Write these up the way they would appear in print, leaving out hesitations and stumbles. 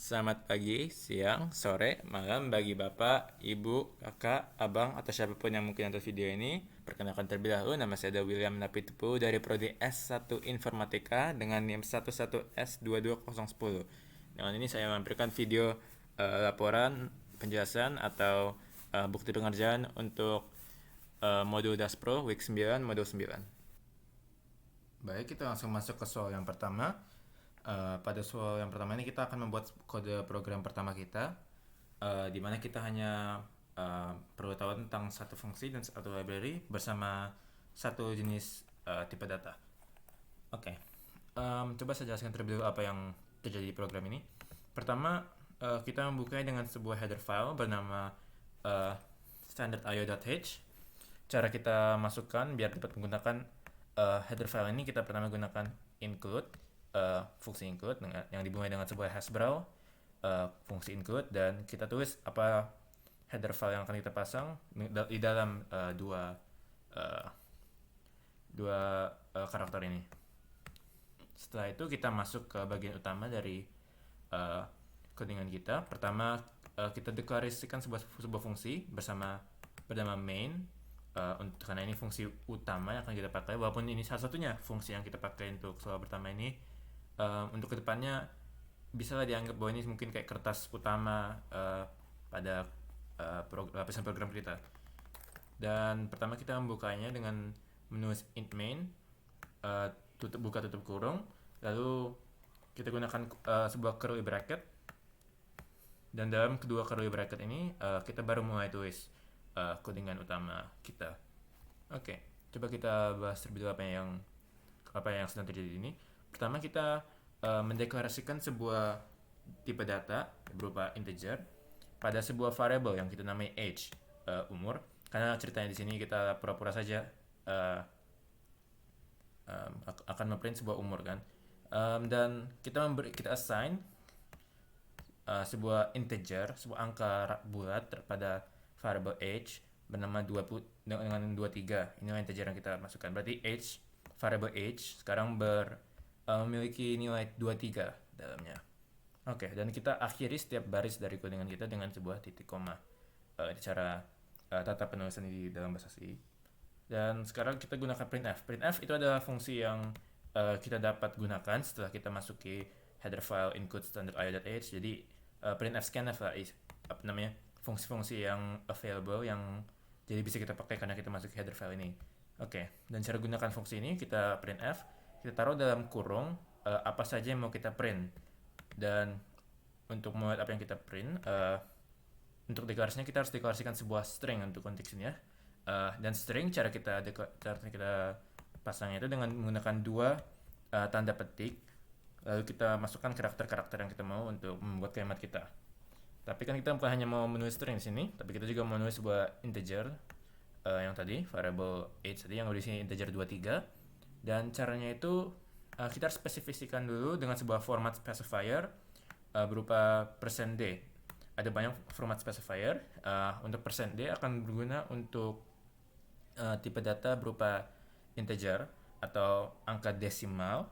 Selamat pagi, siang, sore, malam bagi Bapak, Ibu, Kakak, Abang, atau siapapun yang mungkin nonton video ini. Perkenalkan terlebih dahulu, nama saya William Napitupu dari Prodi S1 Informatika dengan NIM 11S22010. Dengan ini saya memberikan video laporan, penjelasan, atau bukti pengerjaan untuk modul Daspro Week 9, modul 9. Baik, kita langsung masuk ke soal yang pertama. Pada soal yang pertama ini kita akan membuat kode program pertama kita, di mana kita hanya perlu tahu tentang satu fungsi dan satu library bersama satu jenis tipe data. Oke, coba saya jelaskan terlebih dahulu apa yang terjadi di program ini. Pertama, kita membukanya dengan sebuah header file bernama standard.io.h. Cara kita masukkan biar dapat menggunakan header file ini, kita pertama gunakan include, fungsi include yang dimulai dengan sebuah hashbrow, fungsi include, dan kita tulis apa header file yang akan kita pasang di dalam dua karakter ini. Setelah itu kita masuk ke bagian utama dari codingan kita. Pertama, kita deklarasikan sebuah fungsi bernama main, karena ini fungsi utama yang akan kita pakai, walaupun ini salah satunya fungsi yang kita pakai untuk soal pertama ini. Untuk kedepannya bisa lah dianggap bahwa ini mungkin kayak kertas utama pada lapisan program kita. Dan pertama kita membukanya dengan menulis int main, buka tutup kurung, lalu kita gunakan sebuah curly bracket, dan dalam kedua curly bracket ini kita baru mulai tulis codingan utama kita. Oke, coba kita bahas terlebih dahulu apa yang sedang terjadi ini. Pertama, kita mendeklarasikan sebuah tipe data berupa integer pada sebuah variable yang kita namai age, umur. Karena ceritanya di sini kita pura-pura saja akan memprint sebuah umur kan. Dan kita assign sebuah integer, sebuah angka bulat pada variable age bernama 20 dengan 23. Inilah integer yang kita masukkan. Berarti variable age sekarang memiliki nilai 23 dalamnya. Oke, dan kita akhiri setiap baris dari codingan kita dengan sebuah titik koma. Cara tata penulisan di dalam bahasa C. Dan sekarang kita gunakan printf. Printf itu adalah fungsi yang kita dapat gunakan setelah kita masuki header file include standard.io.h. Jadi printf scanf lah, apa namanya, fungsi-fungsi yang available yang jadi bisa kita pakai karena kita masuk header file ini. Oke, dan cara gunakan fungsi ini, kita printf, kita taruh dalam kurung apa saja yang mau kita print. Dan untuk membuat apa yang kita print, untuk deklarasinya kita harus deklarasikan sebuah string untuk konteks ini ya. Dan string cara kita pasangnya itu dengan menggunakan dua tanda petik, lalu kita masukkan karakter-karakter yang kita mau untuk membuat kalimat kita. Tapi kan kita bukan hanya mau menulis string di sini, tapi kita juga mau menulis sebuah integer yang tadi, variable age tadi yang di sini integer 23. Dan caranya itu kita harus spesifikasikan dulu dengan sebuah format specifier berupa %d. Ada banyak format specifier. Untuk %d akan berguna untuk tipe data berupa integer atau angka desimal.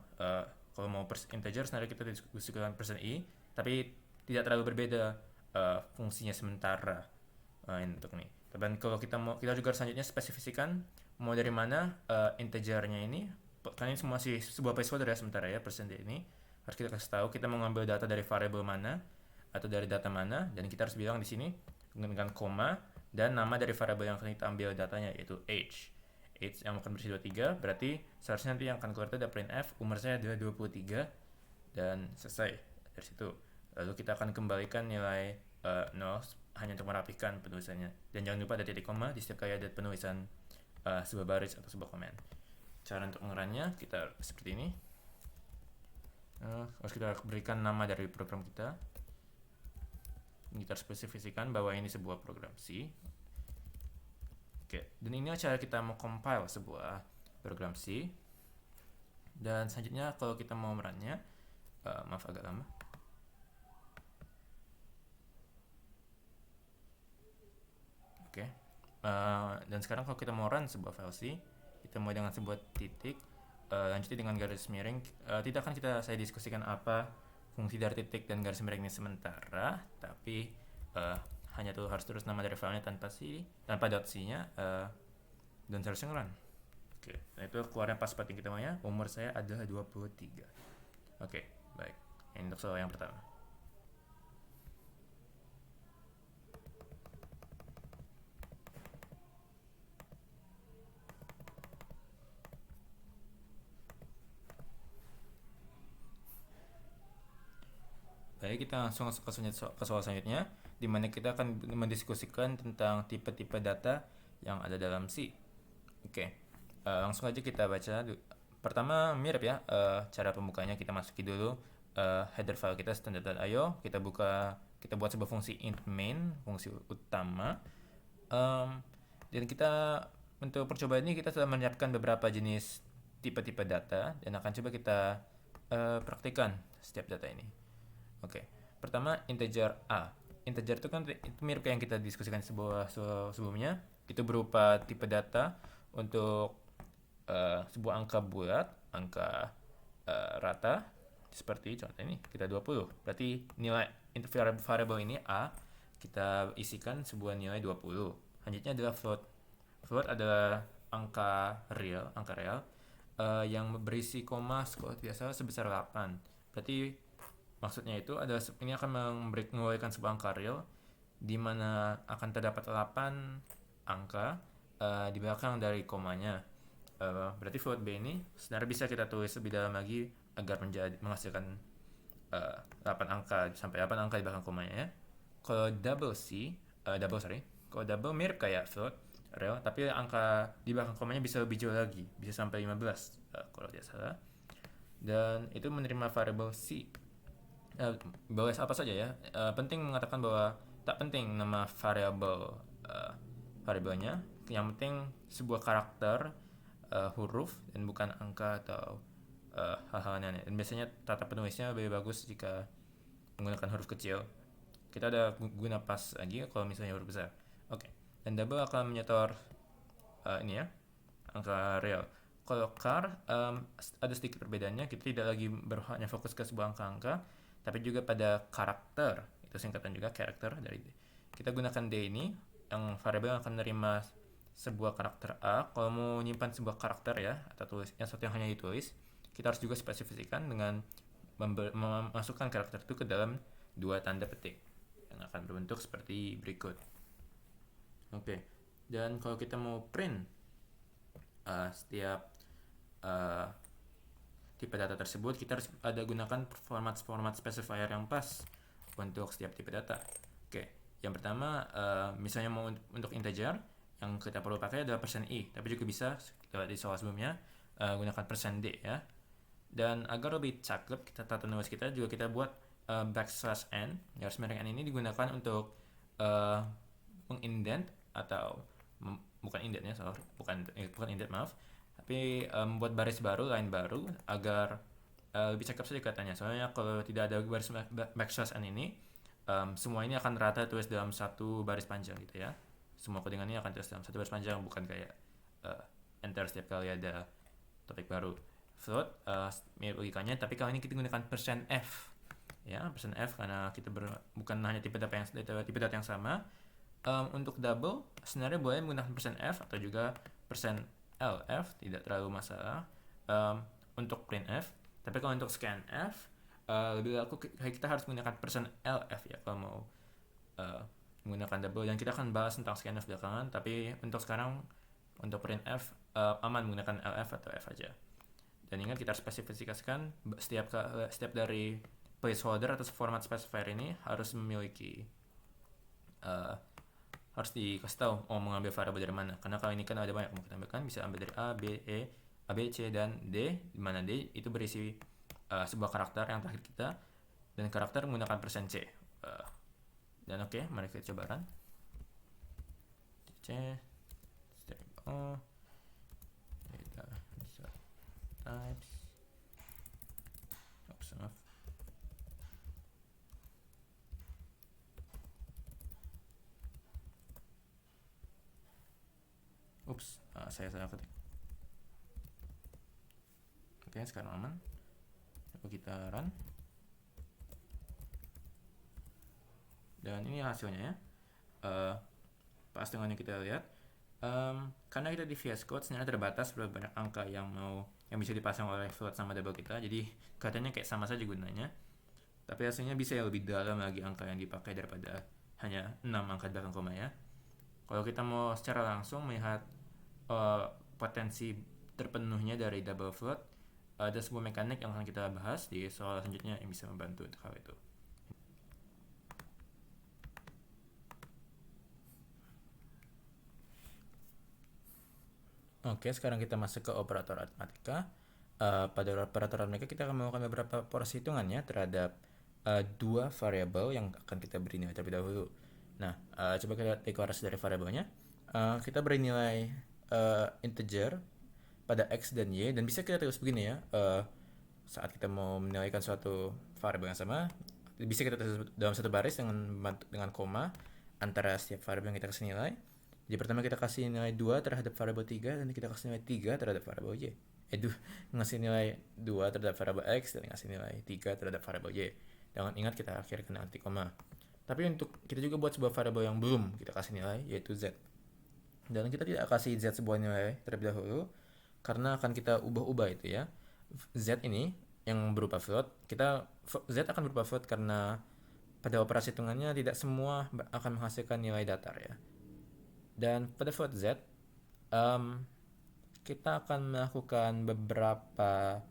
Kalau mau integer sebenarnya kita diskusikan %i, tapi tidak terlalu berbeda fungsinya sementara untuk ini. Dan kalau kita juga selanjutnya spesifikasikan mau dari mana integernya ini, karena ini masih sebuah placeholder ya sementara ya, %d ini harus kita kasih tahu kita mau ngambil data dari variable mana atau dari data mana, dan kita harus bilang di sini dengan koma dan nama dari variable yang akan kita ambil datanya, yaitu age yang akan berisi 23. Berarti seharusnya nanti yang akan keluar itu ada printf umur saya adalah 23, dan selesai dari situ. Lalu kita akan kembalikan nilai 0 hanya untuk merapikan penulisannya. Dan jangan lupa ada titik koma di setiap kali ada penulisan sebuah baris atau sebuah komen. Cara untuk mengerannya kita seperti ini. Harus kita berikan nama dari program kita. Kita spesifikasikan bahwa ini sebuah program C. Oke, dan ini cara kita mau compile sebuah program C. Dan selanjutnya kalau kita mau merannya, maaf agak lama. Oke, dan sekarang kalau kita mau run sebuah file C, kita mulai dengan sebuah titik, lanjutnya dengan garis miring. Tidak akan saya diskusikan apa fungsi dari titik dan garis miring ini sementara, tapi hanya tuh harus terus nama dari filenya tanpa .c-nya, dan seharusnya run. Oke, nah itu keluarnya pas seperti kita maunya. Umur saya adalah 23. Oke, baik. Ini untuk soal yang pertama. Baik, kita langsung ke soal selanjutnya, di mana kita akan mendiskusikan tentang tipe-tipe data yang ada dalam C. Oke, langsung aja kita baca. Pertama mirip ya, cara pembukanya kita masuki dulu header file kita standard.io. Kita buat sebuah fungsi int main, fungsi utama. Dan kita untuk percobaan ini kita sudah menyiapkan beberapa jenis tipe-tipe data dan akan coba kita praktikkan setiap data ini. Oke, pertama integer A. Integer itu kan itu mirip kayak yang kita diskusikan sebelumnya. Itu berupa tipe data untuk sebuah angka bulat, angka rata, seperti contoh ini kita 20. Berarti nilai variable ini A, kita isikan sebuah nilai 20. Selanjutnya adalah float. Float adalah angka real yang berisi koma kalau tidak salah sebesar 8. Berarti maksudnya itu adalah ini akan mengeluarkan sebuah angka real di mana akan terdapat 8 angka di belakang dari komanya. Berarti float B ini sebenarnya bisa kita tulis lebih dalam lagi agar menghasilkan 8 angka sampai 8 angka di belakang komanya ya. Kalau double mirip kayak float real, tapi angka di belakang komanya bisa lebih jauh lagi, bisa sampai 15 kalau tidak salah. Dan itu menerima variable C. Bahwa apa saja ya. Penting mengatakan bahwa tak penting nama variabelnya. Yang penting sebuah karakter, huruf dan bukan angka atau hal-hal aneh. Dan biasanya tata penulisnya lebih bagus jika menggunakan huruf kecil. Kita ada guna pas lagi kalau misalnya huruf besar. Oke. Dan double akan menyetor ini ya, angka real. Kalau char ada sedikit perbedaannya. Kita tidak lagi hanya fokus ke sebuah angka-angka, tapi juga pada karakter. Itu singkatan juga karakter dari D. Kita gunakan D ini yang variabel yang akan menerima sebuah karakter A. Kalau mau menyimpan sebuah karakter ya, atau yang satu yang hanya ditulis, kita harus juga spesifikasikan dengan memasukkan karakter itu ke dalam dua tanda petik yang akan berbentuk seperti berikut. Oke, dan kalau kita mau print setiap tipe data tersebut, kita harus gunakan format specifier yang pas untuk setiap tipe data. Oke, yang pertama misalnya mau untuk integer, yang kita perlu pakai adalah %i, tapi juga bisa di soal sebelumnya gunakan %d ya. Dan agar lebih cakep kita tata nulis kita juga kita buat \n, garis miring n ini digunakan untuk mengindent atau bukan indent ya, bukan indent maaf, tapi membuat baris baru, line baru agar lebih cakep saja katanya. Soalnya kalau tidak ada baris \n ini, semua ini akan rata tulis dalam satu baris panjang gitu ya. Semua codingan ini akan tulis dalam satu baris panjang, bukan kayak enter setiap kali ada topik baru. Float mirip logikanya, tapi kali ini kita gunakan %f ya, %f karena kita bukan hanya tipe data yang sama. Untuk double sebenarnya boleh menggunakan %f atau juga %lf, tidak terlalu masalah untuk printf. Tapi kalau untuk scanf lebih bagus kita harus menggunakan %lf ya kalau mau menggunakan double, dan kita akan bahas tentang scanf belakangan. Tapi untuk sekarang untuk printf aman menggunakan lf atau f aja. Dan ingat kita harus spesifikasikan setiap dari placeholder atau format specifier ini harus memiliki harus dikasih tahu mau mengambil variabel dari mana, karena kalau ini kan ada banyak mau kita ambilkan, bisa ambil dari A, B, C, dan D, di mana D itu berisi sebuah karakter yang terakhir kita, dan karakter menggunakan %c. Dan oke, mari kita coba run. C, step O, data, types, maaf. Saya salah ketik. Oke, sekarang aman. Coba kita run. Dan ini hasilnya ya. Pas dengan yang kita lihat, karena kita di VS Code sebenarnya terbatas berapa banyak angka yang bisa dipasang oleh float sama double kita, jadi katanya kayak sama saja gunanya, tapi hasilnya bisa lebih dalam lagi angka yang dipakai daripada hanya 6 angka belakang koma ya. Kalau kita mau secara langsung melihat potensi terpenuhnya dari double float, ada sebuah mekanik yang akan kita bahas di soal selanjutnya yang bisa membantu untuk hal itu. Oke, sekarang kita masuk ke operator aritmatika. Pada operator aritmatika kita akan melakukan beberapa porsi hitungannya terhadap dua variabel yang akan kita beri nilai terlebih dahulu. Nah, coba kita lihat deklarasi dari variabelnya. Kita beri nilai integer pada x dan y, dan bisa kita tulis begini ya. Saat kita mau menilaikan suatu variabel yang sama, bisa kita tulis dalam satu baris dengan koma antara setiap variabel yang kita kasih nilai. Jadi pertama kita kasih nilai 2 terhadap variabel 3, dan kita kasih nilai 3 terhadap variabel y. Ngasih nilai 2 terhadap variabel x, dan ngasih nilai 3 terhadap variabel y. Dan ingat kita akhirkan dengan anti koma. Tapi untuk kita juga buat sebuah variabel yang belum kita kasih nilai, yaitu z. Dan kita tidak kasih z sebuah nilai terlebih dahulu, karena akan kita ubah-ubah itu ya. Z ini yang berupa float, z akan berupa float karena pada operasi hitungannya tidak semua akan menghasilkan nilai datar ya. Dan pada float z, kita akan melakukan beberapa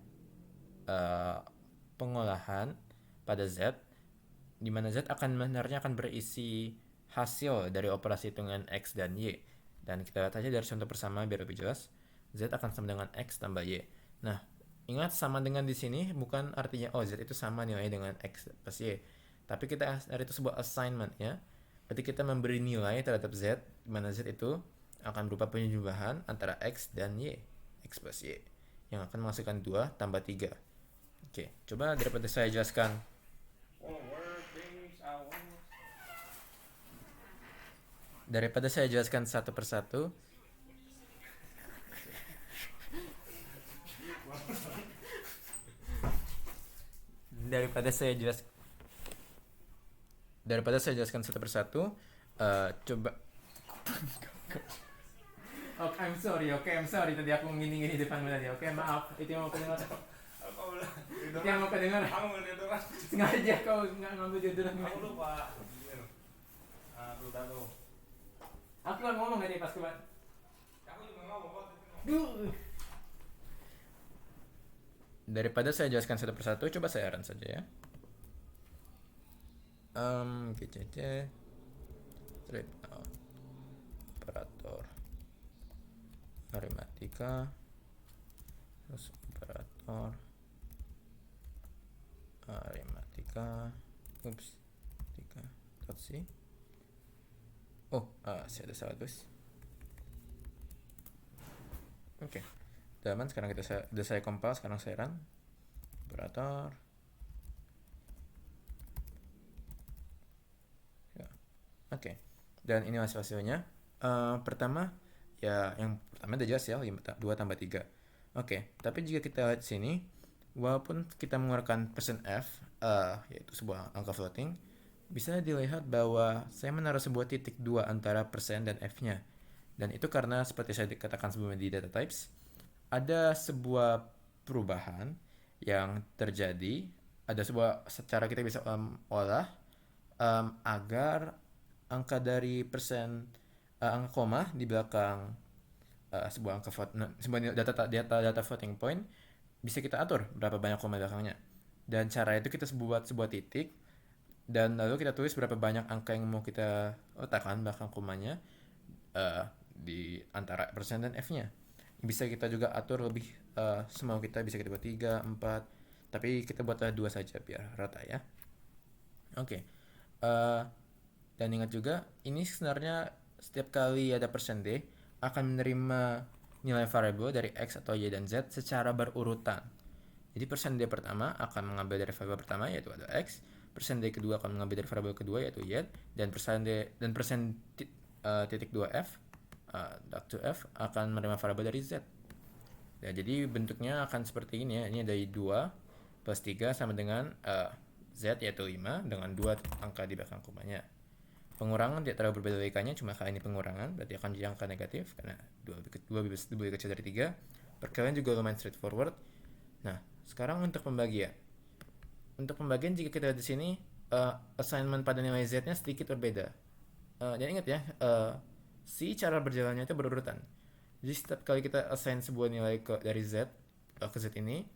pengolahan pada z, di mana z sebenarnya akan berisi hasil dari operasi hitungan x dan y. Dan kita lihat aja dari contoh bersama biar lebih jelas. Z akan sama dengan x tambah y. Nah, ingat sama dengan di sini bukan artinya z itu sama nilai dengan x plus y. Tapi dari itu sebuah assignment ya. Berarti kita memberi nilai terhadap z, di mana z itu akan berupa penjumlahan antara x dan y, x plus y, yang akan menghasilkan 2 tambah 3. Oke, coba daripada saya jelaskan. Daripada saya jelaskan satu persatu, jelaskan satu persatu, coba. I'm sorry. Tadi aku gini depan tadi. Oke, maaf. Itu yang mau kedengar. Itu yang mau kedengar. Sengaja kau nggak ngambil deodoran. Aku lupa. Aku kan ngomong tadi pas kemarin. Aku juga ngomong. Daripada saya jelaskan satu persatu, coba saya run saja ya. GCC strip out operator aritmatika, terus operator aritmatika, .c. Saya ada salah tulis. Oke. Teman, sekarang udah saya compile, sekarang saya run operator. Ya. Oke. Dan ini hasilnya. Pertama ya, yang pertama udah jelas ya, 2 tambah 3. Oke, tapi jika kita lihat sini, walaupun kita mengeluarkan %f, yaitu sebuah angka floating, bisa dilihat bahwa saya menaruh sebuah titik 2 antara persen dan f-nya. Dan itu karena seperti saya dikatakan sebelumnya di data types, ada sebuah perubahan yang terjadi, ada sebuah secara kita bisa olah agar angka dari persen, angka koma di belakang sebuah angka sebuah data floating point bisa kita atur berapa banyak koma belakangnya. Dan cara itu kita buat sebuah titik, dan lalu kita tulis berapa banyak angka yang mau kita letakkan belakang komanya di antara persen dan f-nya. Bisa kita juga atur lebih semau kita, bisa kita buat 3, 4, tapi kita buatlah 2 saja biar rata ya. Oke. Dan ingat juga, ini sebenarnya setiap kali ada persen %d akan menerima nilai variabel dari x atau y dan z secara berurutan. Jadi persen %d pertama akan mengambil dari variabel pertama, yaitu ada x. Persen %d kedua akan mengambil dari variabel kedua, yaitu y. Dan persen titik 2f, to f akan menerima variabel dari z. Ya, jadi bentuknya akan seperti ini ya. Ini dari 2 plus 3 sama dengan z, yaitu 5, dengan 2 angka di belakang komanya. pengurangan tidak terlalu berbeda logikanya, cuma kali ini pengurangan berarti akan jadi angka negatif karena 2 lebih kecil dari 3. Perkalian juga lumayan straightforward. Nah, sekarang untuk pembagian. Untuk pembagian jika kita lihat di sini assignment pada nilai z-nya sedikit berbeda. Dan ingat ya, si cara berjalannya itu berurutan. Jadi setiap kali kita assign sebuah nilai dari z ke z ini,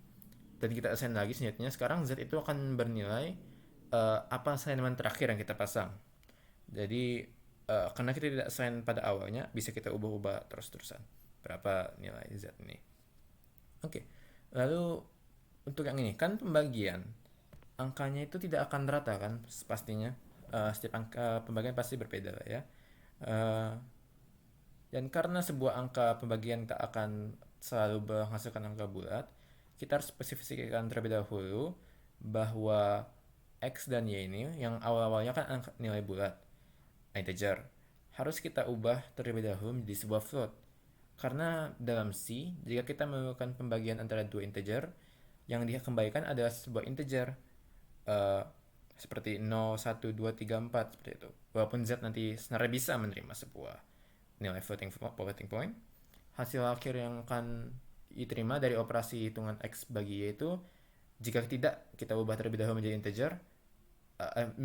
dan kita assign lagi selanjutnya, sekarang z itu akan bernilai apa assignment terakhir yang kita pasang. Jadi karena kita tidak assign pada awalnya, bisa kita ubah-ubah terus-terusan berapa nilai z ini. Oke, lalu untuk yang ini kan pembagian angkanya itu tidak akan rata kan pastinya. Setiap angka pembagian pasti berbeda lah ya. Dan karena sebuah angka pembagian tak akan selalu menghasilkan angka bulat, kita harus spesifikasikan terlebih dahulu bahwa x dan y ini yang awal-awalnya kan nilai bulat, integer, harus kita ubah terlebih dahulu menjadi sebuah float. Karena dalam C, jika kita melakukan pembagian antara dua integer, yang dikembalikan adalah sebuah integer seperti 0, 1, 2, 3, 4 seperti itu. Walaupun Z nanti sebenarnya bisa menerima sebuah nilai floating point, hasil akhir yang akan diterima dari operasi hitungan X bagi Y itu, jika tidak kita ubah terlebih dahulu menjadi integer,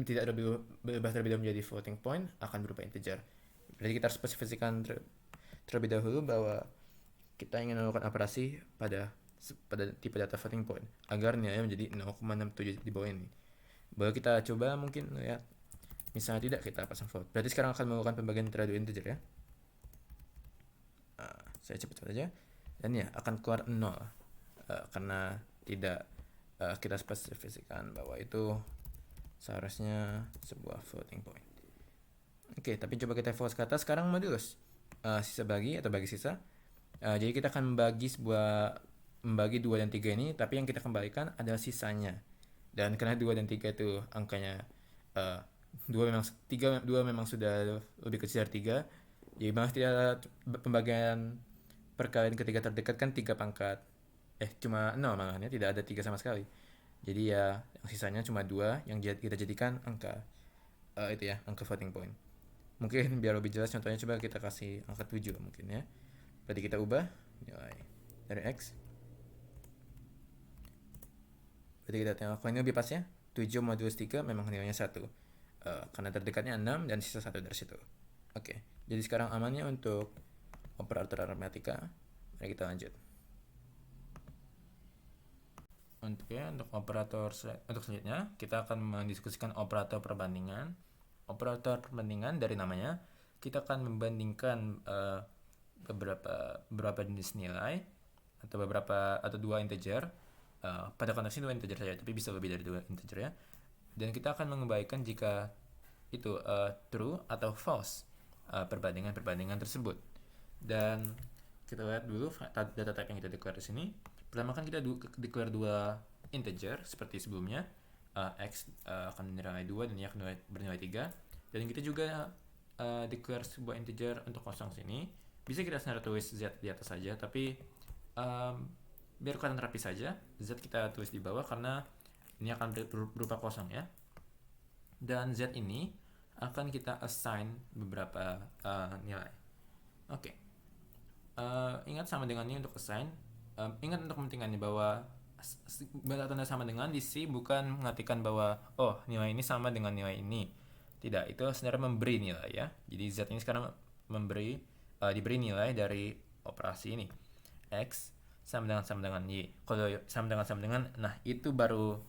tidak berubah terlebih dahulu menjadi floating point, akan berupa integer. Berarti kita harus spesifikasikan terlebih dahulu bahwa kita ingin melakukan operasi pada tipe data floating point agar nilainya menjadi 0,67 di bawah ini. Boleh kita coba mungkin lihat. Misalnya tidak, kita pasang float. Berarti sekarang akan melakukan pembagian antara dua integer ya. Saya cepat saja. Dan ya akan keluar 0 karena tidak kita spesifikasikan bahwa itu seharusnya sebuah floating point. Oke, tapi coba kita fokus ke atas. Sekarang modulus sisa bagi atau bagi sisa. Jadi kita akan membagi 2 dan 3 ini, tapi yang kita kembalikan adalah sisanya. Dan karena 2 dan 3 itu angkanya 2 memang sudah lebih kecil dari 3. Jadi memang tidak pembagian perkalian ketiga terdekat kan 3 pangkat. Cuma 0 malahnya, tidak ada 3 sama sekali. Jadi ya yang sisanya cuma 2 yang kita jadikan angka itu ya, angka floating point. Mungkin biar lebih jelas contohnya coba kita kasih angka 7 mungkin ya. Berarti kita ubah nilai dari X. Berarti kita tengok ini lebih pas ya. 7 modulus 3 memang nilainya 1. Karena terdekatnya 6 dan sisa 1 dari situ. Oke, jadi sekarang amannya untuk operator aritmatika. Mari kita lanjut. Untuk selanjutnya kita akan mendiskusikan operator perbandingan. Operator perbandingan dari namanya, kita akan membandingkan beberapa jenis nilai atau dua integer. Pada konteks ini 2 integer saja, tapi bisa lebih dari 2 integer ya. Dan kita akan mengembalikan jika itu true atau false perbandingan tersebut. Dan kita lihat dulu data type yang kita declare di sini. Pertama kan kita declare 2 integer seperti sebelumnya. X akan bernilai 2 dan Y akan bernilai 3. Dan kita juga declare sebuah integer untuk kosong sini. Bisa kita sebenarnya tulis Z di atas saja, tapi biar kelihatan rapi saja, Z kita tulis di bawah karena ini akan berupa kosong ya. Dan Z ini akan kita assign beberapa nilai. Oke. Ingat sama dengan ini untuk assign. Ingat untuk kepentingannya bahwa tanda sama dengan di C bukan mengartikan bahwa nilai ini sama dengan nilai ini. Tidak, itu sebenarnya memberi nilai ya. Jadi Z ini sekarang diberi nilai dari operasi ini. X sama dengan Y. Kalau sama dengan, nah itu baru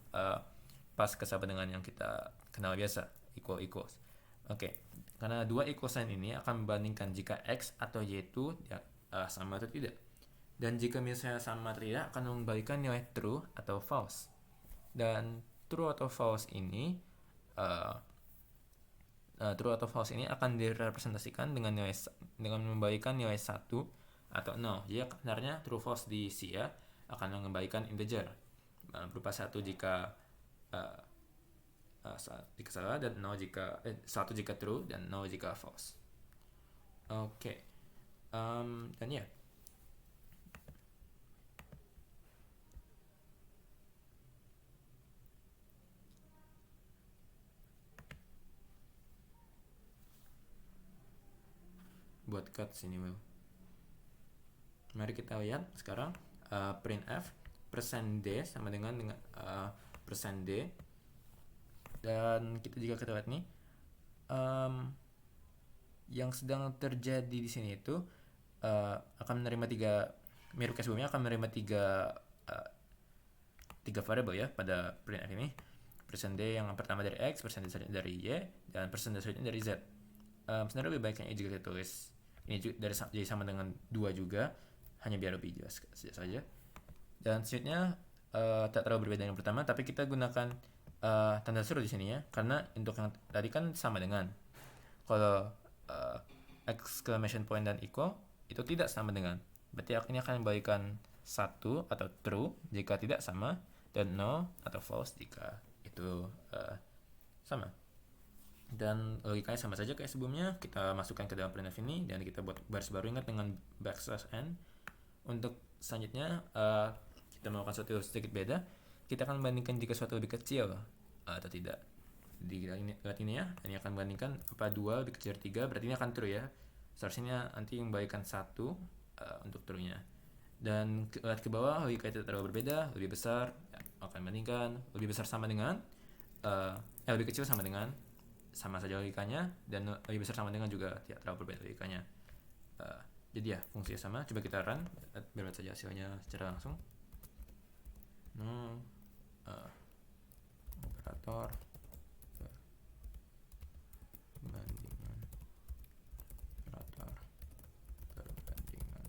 pas ke sama dengan yang kita kenal biasa, equals. Oke, karena 2 equal sign ini akan membandingkan jika X atau Y itu sama atau tidak. Dan jika misalnya sama atau tidak, akan mengembalikan nilai true atau false. Dan true atau false ini akan direpresentasikan dengan mengembalikan nilai 1 atau 0. Jadi sebenarnya true false di C ya akan mengembalikan integer berupa 1 jika salah dan 1 jika true dan 0 jika false. Oke. Dan ya. shortcut sini Will. Mari kita lihat sekarang printf %d sama dengan %d, dan kita lihat nih yang sedang terjadi di sini itu akan menerima mirip kayak sebelumnya, akan menerima tiga variabel ya pada printf ini. %d yang pertama dari x, %d dari y, dan %d selanjutnya dari z. Sebenarnya lebih baiknya jika kita tulis ini jadi sama dengan 2 juga, hanya biar lebih jelas saja. Dan selanjutnya tak terlalu berbeda dengan pertama, tapi kita gunakan tanda seru di sini ya, karena untuk yang tadi kan sama dengan. Kalau exclamation point dan equal itu tidak sama dengan, berarti ini akan membalikan 1 atau true jika tidak sama, dan no atau false jika itu sama. Dan logikanya sama saja kayak sebelumnya, kita masukkan ke dalam printf ini dan kita buat baris baru, ingat dengan \n. Untuk selanjutnya kita melakukan sesuatu sedikit beda, kita akan membandingkan jika suatu lebih kecil atau tidak. Jadi lihat ini ya, ini akan membandingkan apa 2 lebih kecil dari 3, berarti ini akan true ya. Seharusnya nanti membalikan 1 untuk true-nya. Dan lihat ke bawah, logika tidak terlalu berbeda, lebih besar akan membandingkan, lebih besar sama dengan, lebih kecil sama dengan, sama saja logikanya, dan lebih besar sama dengan juga tidak terlalu berbeda logikanya. Jadi ya, fungsinya sama. Coba kita run, biar lihat saja hasilnya secara langsung. Operator perbandingan, operator perbandingan.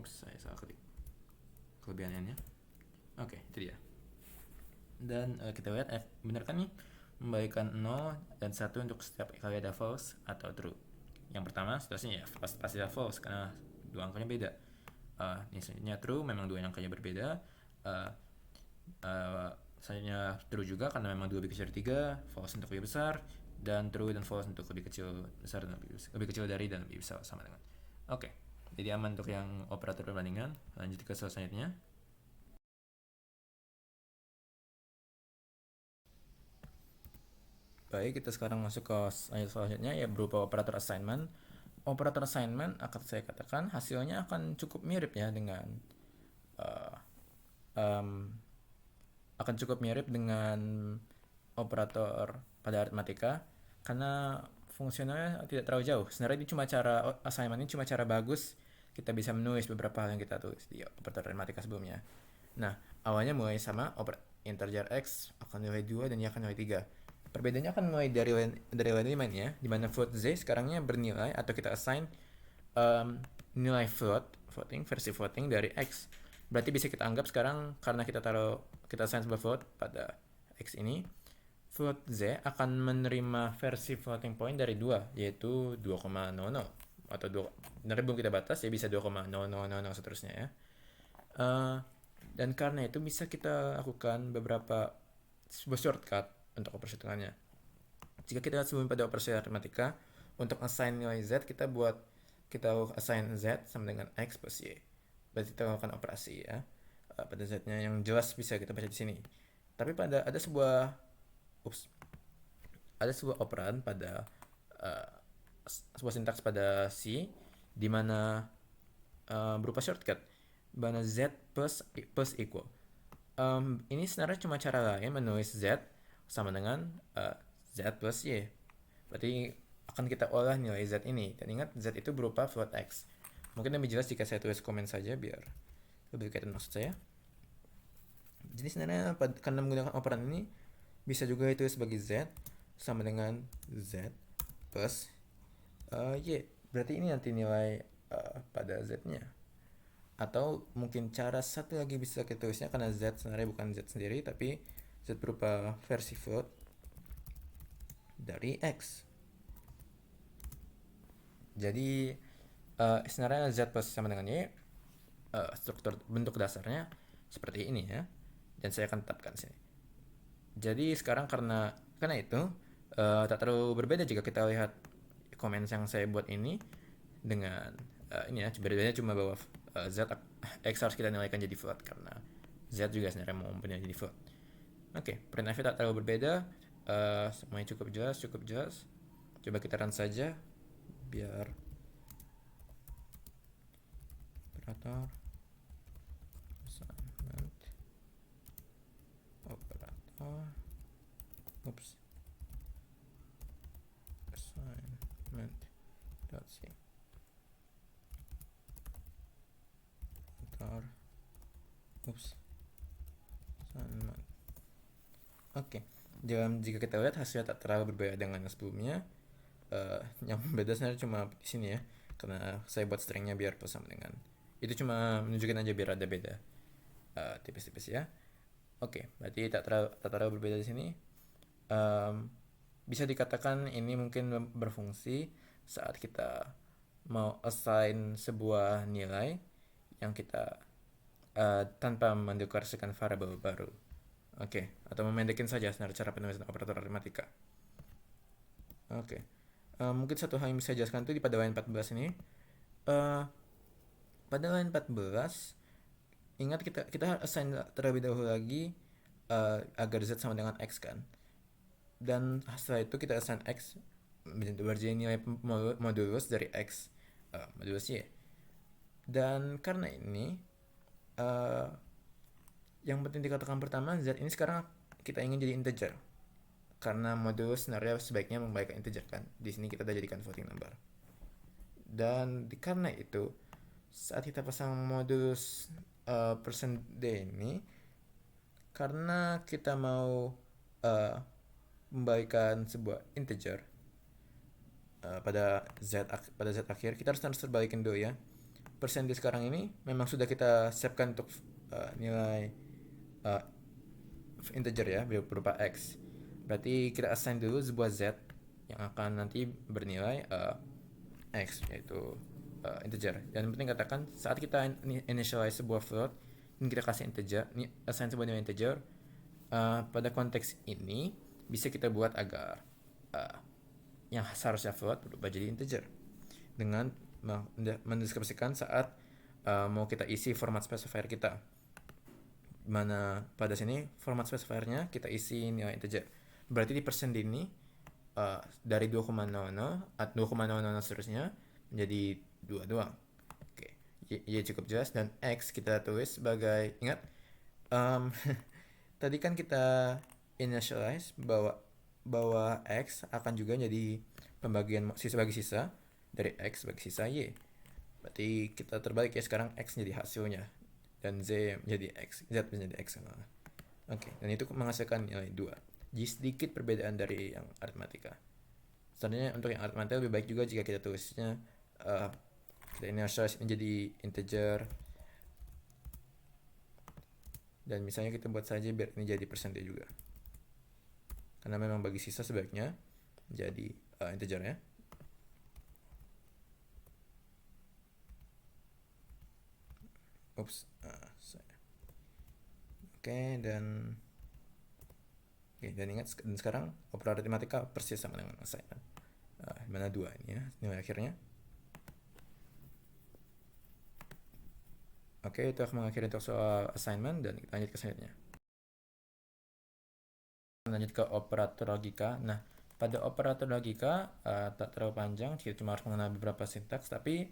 Saya salah klik kelebihannya. Oke, itu dia. Dan kita lihat benar kan nih, membalikan 0 dan 1 untuk setiap kali ada false atau true. Yang pertama situasinya ya pasti ada false karena dua angkanya beda. Ini selanjutnya true, memang dua angkanya berbeda. Selanjutnya true juga karena memang 2 lebih kecil dari 3, false untuk lebih besar, dan true dan false untuk lebih kecil besar dan lebih kecil dari dan lebih besar sama dengan. Oke, jadi aman untuk yang operator perbandingan. Lanjut ke selanjutnya. Baik, kita sekarang masuk ke selanjutnya ya, berupa operator assignment. Operator assignment akan saya katakan hasilnya akan cukup mirip ya dengan akan cukup mirip dengan operator pada aritmatika, karena fungsionalnya tidak terlalu jauh. Sebenarnya ini cuma cara assignment ini cuma cara bagus kita bisa menulis beberapa hal yang kita tulis di operator aritmatika sebelumnya. Nah, awalnya mulai sama integer x akan nilai 2 dan y akan nilai 3. Perbedaannya akan mulai dari elemen ya, di mana float z sekarangnya bernilai atau kita assign nilai versi floating dari x. Berarti bisa kita anggap sekarang karena kita assign sebuah float pada x ini, float z akan menerima versi floating point dari 2, yaitu 2,00 atau 2, benar belum kita batas ya, bisa 2,0000 seterusnya ya. Dan karena itu bisa kita lakukan sebuah shortcut untuk operasi hitungannya. Jika kita lihat sebelum pada operasi aritmatika, untuk assign nilai z kita assign z sama dengan x plus y. Berarti kita lakukan operasi ya. Pada z-nya yang jelas bisa kita baca di sini. Tapi ada sebuah operan pada sebuah sintaks pada C di mana berupa shortcut, di mana z plus equal. Ini sebenarnya cuma cara lain menulis z sama dengan z plus y. Berarti akan kita olah nilai z ini. Dan ingat, z itu berupa float x. Mungkin lebih jelas jika saya tulis komen saja biar lebih kelihatan maksud saya. Jadi sebenarnya karena menggunakan operan ini bisa juga ditulis sebagai z sama dengan z plus y. Berarti ini nanti nilai pada z-nya. Atau mungkin cara satu lagi bisa kita tulisnya, karena z sebenarnya bukan z sendiri, tapi z berupa versi float dari x. Jadi sebenarnya z plus sama dengan y, struktur bentuk dasarnya seperti ini ya, dan saya akan tetapkan sini. Jadi sekarang karena itu tak terlalu berbeda jika kita lihat komen yang saya buat ini dengan ini ya. Bedanya cuma bahwa z x harus kita nilaikan jadi float karena z juga sebenarnya mau mempunyai jadi float. Oke, printf-nya tak terlalu berbeda. Semuanya cukup jelas, cukup jelas. Coba kita run saja biar operator assignment operator oops assignment dot c operator oops assignment. Oke, jika kita lihat hasilnya tak terlalu berbeda dengan yang sebelumnya. Yang beda sebenarnya cuma di sini ya, karena saya buat stringnya biar sama dengan itu, cuma menunjukkan aja biar ada beda tipis-tipis ya. Oke, berarti tak terlalu berbeda di sini. Bisa dikatakan ini mungkin berfungsi saat kita mau assign sebuah nilai yang kita tanpa mendeklarasikan variabel baru. Oke, atau memendekin saja sebenarnya cara penulisan operator aritmatika. Oke. Mungkin satu hal yang bisa jelaskan itu pada line 14 ini. Pada line 14, ingat kita assign terlebih dahulu lagi agar z sama dengan x kan. Dan setelah itu kita assign x menjadi nilai modulus dari x modulus y. Dan karena ini yang penting dikatakan pertama, z ini sekarang kita ingin jadi integer. Karena modulus sebenarnya sebaiknya mengembalikan integer kan. Di sini kita udah jadikan floating number. Dan karena itu, saat kita pasang modulus %d ini, karena kita mau membalikan sebuah integer pada z akhir, kita harus terbalikin dulu ya. Persen di sekarang ini memang sudah kita siapkan untuk nilai integer ya, berupa x. Berarti kita assign dulu sebuah z yang akan nanti bernilai x, yaitu integer. Dan penting katakan saat kita initialize sebuah float, ini kita kasih integer, ini assign sebuah nilai integer. Pada konteks ini bisa kita buat agar yang seharusnya float berubah jadi integer dengan mendeskripsikan saat mau kita isi format specifier kita, mana pada sini format specifiernya kita isi nilai integer. Berarti di persen ini dari 2,00 seterusnya menjadi 2 doang. Oke, y cukup jelas. Dan x kita tulis sebagai, ingat tadi kan kita initialize bahwa x akan juga jadi pembagian sisa bagi sisa dari x bagi sisa y. Berarti kita terbalik ya, sekarang x jadi hasilnya dan z menjadi x, z menjadi x. Oke, dan itu menghasilkan nilai 2. Jadi sedikit perbedaan dari yang aritmatika. Sebenarnya untuk yang aritmatika lebih baik juga jika kita tulisnya kita initialize menjadi integer, dan misalnya kita buat saja biar ini jadi %d juga, karena memang bagi sisa sebaiknya jadi integer ya. Dan ingat, dan sekarang operator aritmatika persis sama dengan assignment. Mana 2 ini ya nilai akhirnya. Oke, itu akan mengakhiri untuk soal assignment, dan kita lanjut ke selanjutnya. Lanjut ke operator logika. Nah, pada operator logika tak terlalu panjang, kita cuma harus mengenal beberapa sintaks, tapi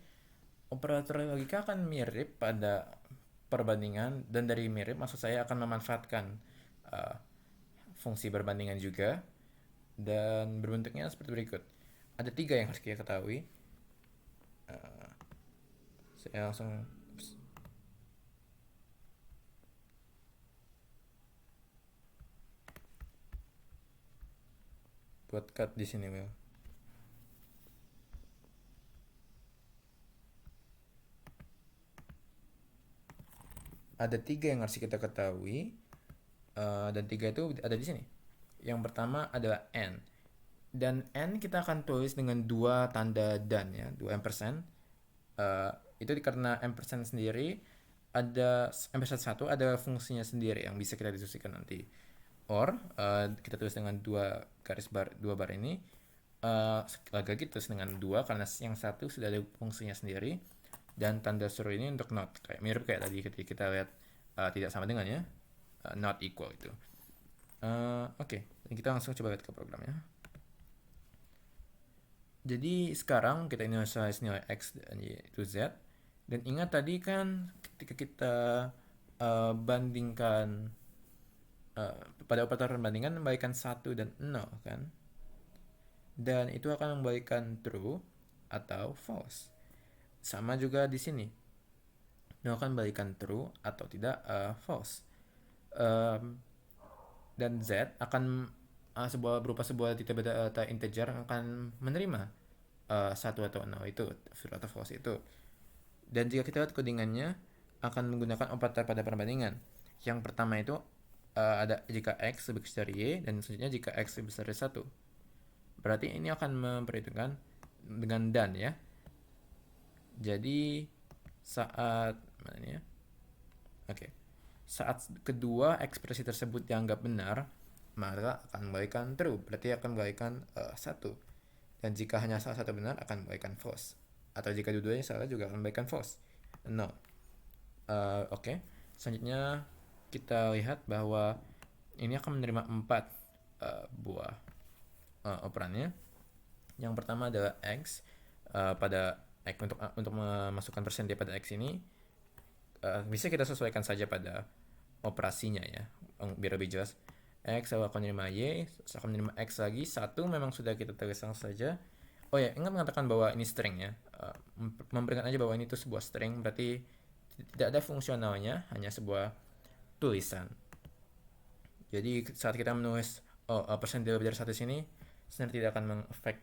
operator logika akan mirip pada perbandingan, dan dari mirip maksud saya akan memanfaatkan fungsi perbandingan juga, dan berbentuknya seperti berikut. Ada 3 yang harus kita ketahui. Saya langsung buat cut di sini, Will. Ada 3 yang harus kita ketahui, dan 3 itu ada di sini. Yang pertama adalah n, dan n kita akan tulis dengan 2 tanda dan ya, 2 ampersand. Itu karena ampersand sendiri ada ampersand 1 ada fungsinya sendiri yang bisa kita diskusikan nanti. Or kita tulis dengan 2 garis bar, 2 bar ini. Lagi tulis dengan 2 karena yang satu sudah ada fungsinya sendiri, dan tanda seru ini untuk not, kayak mirip kayak tadi ketika kita lihat tidak sama dengan ya, not equal itu. Oke, kita langsung coba lihat ke programnya. Jadi sekarang kita initialize nilai x dan y itu z. Dan ingat tadi kan ketika kita bandingkan pada operator perbandingan membalikan 1 dan 0 kan. Dan itu akan membalikan true atau false. Sama juga di sini. Itu akan membalikan true atau tidak false. Dan z akan berupa sebuah data integer akan menerima 1 atau 0 itu, true atau false itu. Dan jika kita lihat codingannya akan menggunakan operator pada perbandingan. Yang pertama itu ada jika x lebih besar dari y, dan selanjutnya jika x lebih besar dari 1. Berarti ini akan memperhitungkan dengan dan ya. Jadi saat mana ini ya? Oke. Saat kedua ekspresi tersebut dianggap benar, maka akan membalikan true. Berarti akan membalikan 1. Dan jika hanya salah satu benar, akan membalikan false. Atau jika dua-duanya salah, juga akan membalikan false. No. Oke. Selanjutnya kita lihat bahwa ini akan menerima 4 buah operannya. Yang pertama adalah x pada x untuk memasukkan persen d pada x ini bisa kita sesuaikan saja pada operasinya ya, biar lebih jelas. X akan menerima y, akan menerima x lagi, 1 memang sudah kita tulis langsung saja. Oh ya, ingat mengatakan bahwa ini string ya. Memberikan aja bahwa ini tuh sebuah string, berarti tidak ada fungsionalnya, hanya sebuah tulisan. Jadi saat kita menulis persen d lebih dari 1 sini, sebenarnya tidak akan mengefek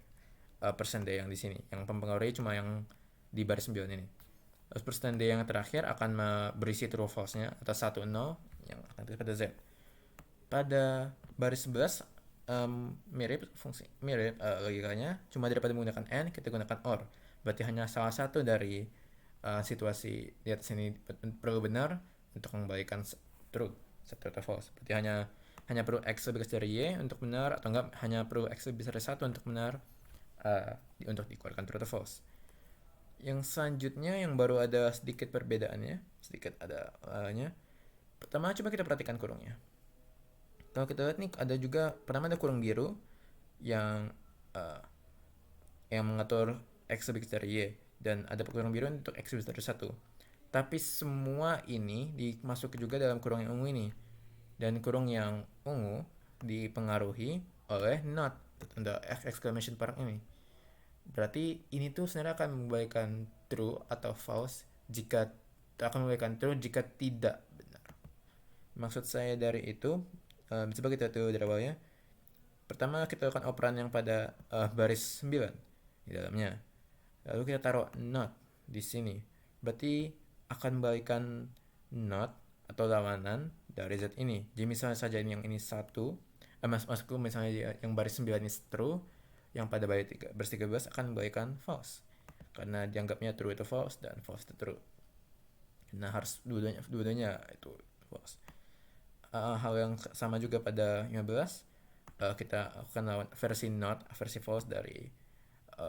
persen d yang di sini. Yang mempengaruhi cuma yang di baris 9 ini. Terus persen d yang terakhir akan berisi true false-nya atau 1 0 yang akan terjadi pada z. Pada baris 11 mirip logikanya, cuma daripada menggunakan and kita gunakan or. Berarti hanya salah satu dari situasi di atas ini perlu benar untuk mengembalikan true atau false. Berarti hanya perlu x lebih besar dari y untuk benar, atau enggak hanya perlu x lebih besar dari 1 untuk benar untuk dikeluarkan true atau false. Yang selanjutnya yang baru ada sedikit perbedaannya, sedikit ada nya. Pertama coba kita perhatikan kurungnya. Kalau kita lihat nih ada juga pertama ada kurung biru yang mengatur x lebih besar dari y, dan ada kurung biru untuk x lebih besar dari 1. Tapi semua ini dimasuk juga dalam kurung yang ungu ini. Dan kurung yang ungu dipengaruhi oleh not, tanda exclamation mark ini. Berarti ini tuh sebenarnya akan membalikan true atau false jika jika tidak benar. Maksud saya dari itu, coba kita tuh dari awalnya. Pertama kita lakukan operan yang pada baris 9 di dalamnya. Lalu kita taruh not di sini. Berarti akan membalikan not atau lawanan dari z ini. Jadi misalnya saja yang ini 1, maksudku misalnya yang baris 9 ini true, yang pada baris 13 akan membalikan false. Karena dianggapnya true itu false dan false itu true. Nah harus dua-duanya itu false. Hal yang sama juga pada 15, kita akan lawan versi not, versi false dari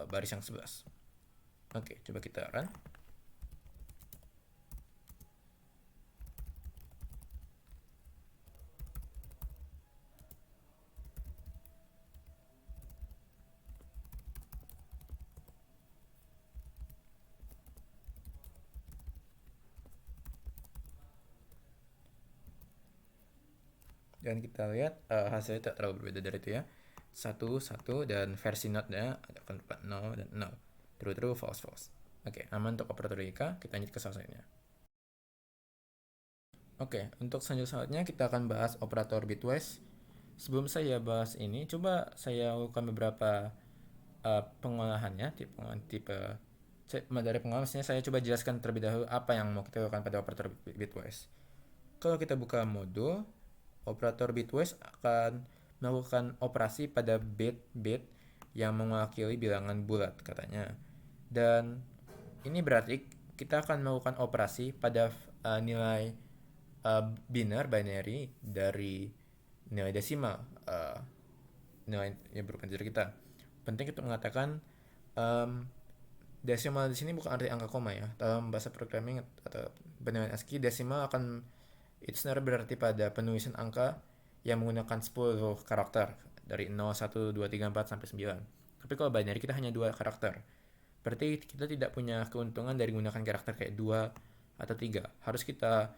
baris yang 11. Oke, coba kita run. Dan kita lihat hasilnya tak terlalu berbeda dari itu ya. 1, 1, dan versi not-nya akan 0 dan 0. True, true, false, false. Oke, aman untuk operator logika. Kita lanjut ke selanjutnya. Oke, untuk selanjutnya kita akan bahas operator bitwise. Sebelum saya bahas ini, coba saya lakukan beberapa pengolahannya, tipe dari pengolahannya saya coba jelaskan terlebih dahulu apa yang mau kita lakukan pada operator bitwise. Kalau kita buka modul, operator bitwise akan melakukan operasi pada bit yang mewakili bilangan bulat katanya. Dan ini berarti kita akan melakukan operasi pada nilai binary dari nilai desimal, nilai yang berupa integer kita. Penting untuk mengatakan desimal di sini bukan arti angka koma ya. Dalam bahasa programming atau penilaian ASCII, desimal akan itu sebenarnya berarti pada penulisan angka yang menggunakan 10 karakter dari 0, 1, 2, 3, 4 sampai 9. Tapi kalau binary kita hanya 2 karakter. Berarti kita tidak punya keuntungan dari menggunakan karakter kayak 2 atau 3. Harus kita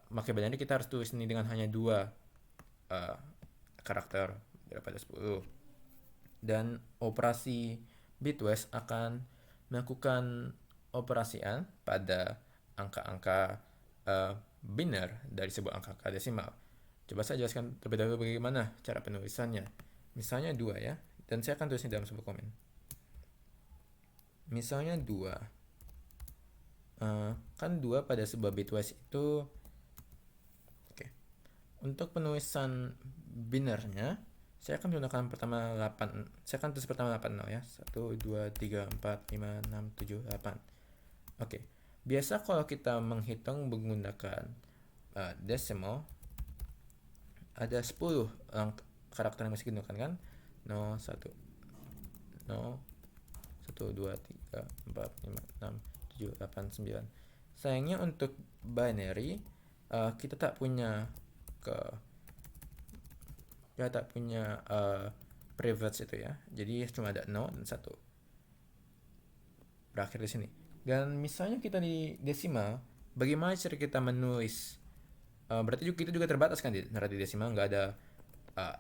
pakai binary, kita harus tulis ini dengan hanya 2 karakter daripada 10. Dan operasi bitwise akan melakukan operasian pada angka-angka biner dari sebuah angka desimal. Coba saya jelaskan terlebih dahulu bagaimana cara penulisannya. Misalnya 2 ya, dan saya akan tulisnya dalam sebuah komen. Misalnya 2. Kan 2 pada sebuah bitwise itu untuk penulisan binernya, saya akan menggunakan pertama 8. Saya akan tulis pertama 80 ya. 1, 2, 3, 4, 5, 6, 7, 8. Oke. Biasa kalau kita menghitung menggunakan decimal, ada 10 karakter yang masih digunakan kan? 0, 1, 0, 1, 2, 3, 4, 5, 6, 7, 8, 9. Sayangnya untuk binary, kita tak punya privilege itu ya. Jadi cuma ada 0 dan 1. Berakhir di sini. Dan misalnya kita di desimal, bagaimana cara kita menulis? Berarti kita juga terbatas kan di desimal, nggak ada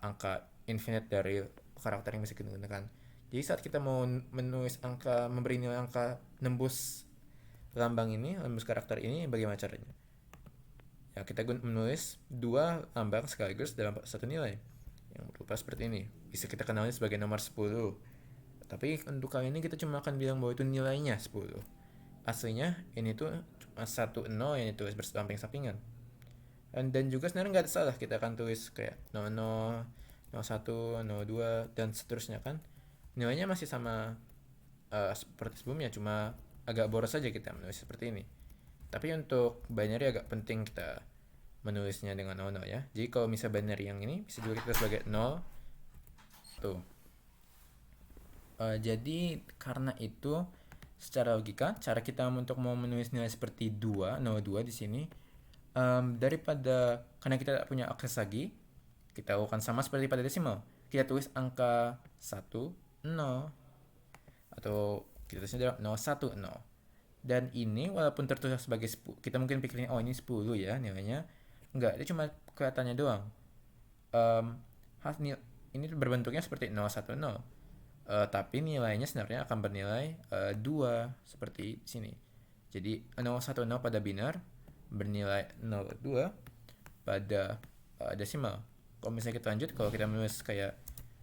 angka infinite dari karakter yang bisa kita gunakan. Jadi saat kita mau menulis angka, memberi nilai angka nembus lambang ini, nembus karakter ini, bagaimana caranya? Ya, kita menulis 2 lambang sekaligus dalam satu nilai yang berupa seperti ini. Bisa kita kenali sebagai nomor 10. Tapi untuk kali ini kita cuma akan bilang bahwa itu nilainya 10. Aslinya ini tuh cuma 1, 0 yang ditulis bersamping-sampingan. Dan juga sebenarnya nggak ada salah, kita akan tulis kayak 00, 01, 02 dan seterusnya kan. Nilainya masih sama seperti sebelumnya, cuma agak boros saja kita menulis seperti ini. Tapi untuk binary agak penting kita menulisnya dengan 00 ya. Jadi kalau misalnya binary yang ini bisa juga kita sebagai 0 tuh. Jadi karena itu secara logika cara kita untuk mau menulis nilai seperti 2, 02 di sini, daripada karena kita tidak punya akses lagi, kita lakukan sama seperti pada desimal. Kita tulis angka 1, 0 atau kita tulisnya 0, 1, 0. Dan ini walaupun tertulis sebagai 10, kita mungkin pikirin oh ini 10 ya nilainya. Enggak, dia cuma kelihatannya doang. Ini berbentuknya seperti 010. Tapi nilainya sebenarnya akan bernilai 2 seperti sini. Jadi 010 pada biner bernilai 02 pada desimal. Kalau misalnya kita lanjut, kalau kita menulis kayak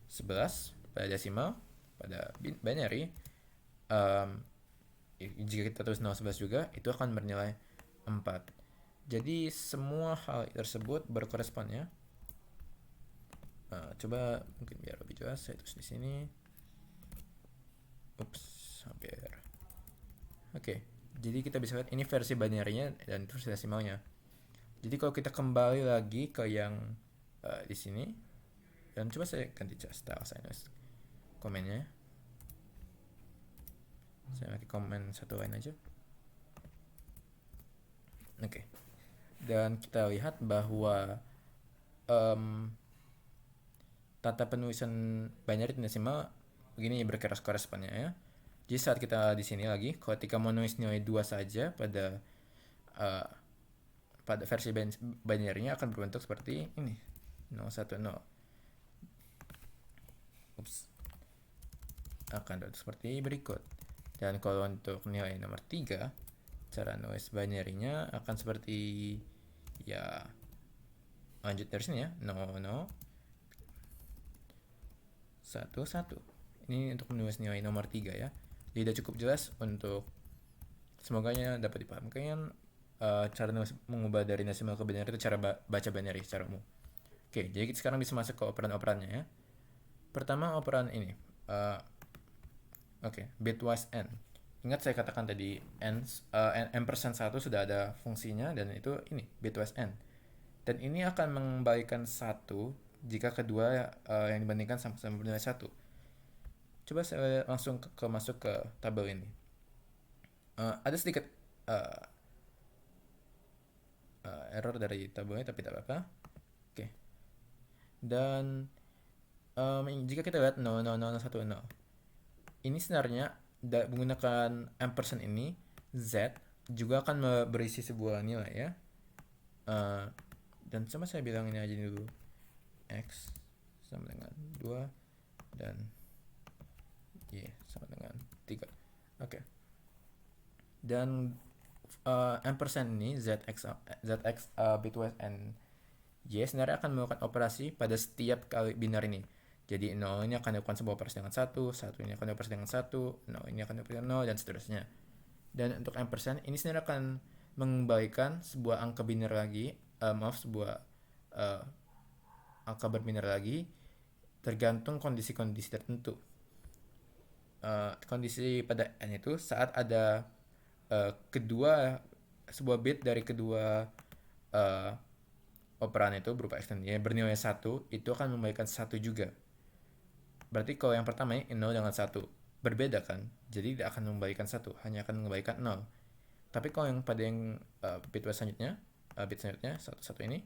11 pada desimal, pada binary, jika kita tulis 011 juga, itu akan bernilai 4. Jadi semua hal tersebut berkorespon ya. Coba mungkin biar lebih jelas saya tulis di sini. Hampir. Oke. Jadi kita bisa lihat ini versi binary-nya dan versi desimalnya. Jadi kalau kita kembali lagi ke yang di sini, dan coba saya ganti style saya nulis komennya. Saya pakai komen satu line aja. Oke. Dan kita lihat bahwa tata penulisan binary dan desimal begini berkoresponnya ya. Jadi saat kita di sini lagi, ketika mau nulis nilai 2 saja pada versi binary-nya akan berbentuk seperti ini. 010. Akan berbentuk seperti berikut. Dan kalau untuk nilai nomor 3, cara nulis binary-nya akan seperti ya lanjut dari sini ya, 00 11. Ini untuk menulis nilai nomor 3 ya. Jadi udah cukup jelas untuk semoganya dapat dipahamkan cara nulis mengubah dari desimal ke binary itu cara baca binary secara umum. Oke, jadi kita sekarang bisa masuk ke operan-operannya ya. Pertama operan ini. Bitwise n. Ingat saya katakan tadi n% 1 sudah ada fungsinya dan itu ini bitwise n. Dan ini akan mengembalikan 1 jika kedua yang dibandingkan sama-sama bernilai 1. Coba saya langsung masuk ke tabel ini. Ada sedikit error dari tabelnya tapi tidak apa-apa. Oke. Dan jika kita lihat 0,00010, ini sebenarnya menggunakan ampersand ini, Z juga akan berisi sebuah nilai ya. Dan coba saya bilang ini aja dulu, X sama dengan 2 dan Y sama dengan 3. Oke. Dan ampersand ini ZX bitwise and Y sebenarnya akan melakukan operasi pada setiap kali biner ini. Jadi 0 ini akan dilakukan sebuah operasi dengan 1 ini akan dioperasi dengan 1, 0 ini akan dioperasi dengan 0, dan seterusnya. Dan untuk ampersand ini sebenarnya akan mengembalikan sebuah angka biner lagi, sebuah angka berbiner lagi, tergantung kondisi-kondisi tertentu. Kondisi pada n itu saat ada sebuah bit dari kedua operan itu berupa extend yang bernilai 1, itu akan memberikan 1 juga. Berarti kalau yang pertama ini 0 dengan 1 berbeda kan, jadi tidak akan memberikan 1, hanya akan memberikan 0. Tapi kalau yang pada yang bit selanjutnya, satu ini,